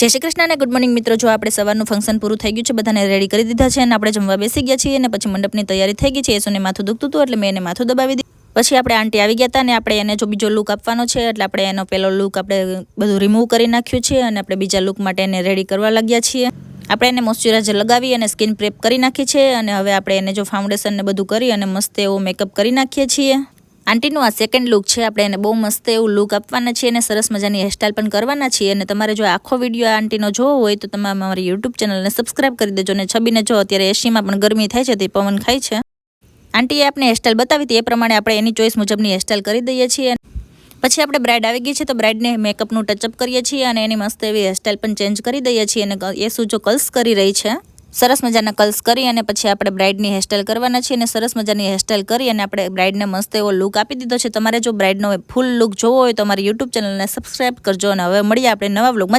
જય શ્રી કૃષ્ણ અને good morning મિત્રો। જો આપણે સવારનું ફંક્શન પૂરું થઈ ગયું છે, બધાને રેડી કરી દીધા છે અને આપણે જમવા બેસી ગયા છીએ અને પછી મંડપની તૈયારી થઈ ગઈ છે। યશુને માથું દુખતું હતું એટલે મેં એને માથું દબાવી દીધું। પછી આપણે આંટી આવી ગયા હતા અને આપણે એને જો બીજો લુક આપવાનો છે એટલે આપણે એનો પહેલો લુક આપણે બધું રિમૂવ કરી નાખ્યું છે અને આપણે બીજા લુક માટે એને રેડી કરવા લાગ્યા છીએ। આપણે એને મોઇશ્ચરાઇઝર લગાવી અને સ્કિન પ્રેપ કરી નાખી છે અને હવે આપણે એને જો ફાઉન્ડેશન ને બધું કરી અને મસ્ત એવો મેકઅપ કરી નાખીએ છીએ। આંટીનું આ સેકન્ડ લુક છે, આપણે એને બહુ મસ્ત એવું લુક આપવાના છીએ અને સરસ મજાની હેરસ્ટાઈલ પણ કરવાના છીએ। અને તમારે જો આખો વિડીયો આંટીનો જોવો હોય તો તમે અમારી યુટ્યુબ ચેનલને સબસ્ક્રાઈબ કરી દેજો। અને છબીને જો અત્યારે એસીમાં પણ ગરમી થાય છે, તે પવન ખાય છે। આંટીએ આપણે હેરસ્ટાઈલ બતાવી હતી એ પ્રમાણે આપણે એની ચોઈસ મુજબની હેરસ્ટાઈલ કરી દઈએ છીએ। પછી આપણે બ્રાઇડ આવી ગઈ છે તો બ્રાઇડને મેકઅપનું ટચઅપ કરીએ છીએ અને એની મસ્ત એવી હેરસ્ટાઈલ પણ ચેન્જ કરી દઈએ છીએ। અને એ શું જો કર્લ્સ કરી રહી છે, સરસ મજાના કર્લ્સ કરી અને પછી આપણે બ્રાઇડની હેરસ્ટાઈલ કરવાના છીએ અને સરસ મજાની હેરસ્ટાઈલ કરી અને આપણે બ્રાઇડને મસ્ત એવો લુક આપી દીધો છે। તમારે જો બ્રાઇડનો ફૂલ લુક જોવો હોય તો અમારી યુટ્યુબ ચેનલને સબસ્ક્રાઈબ કરજો અને હવે મળીએ આપણે નવા વ્લોગમાં।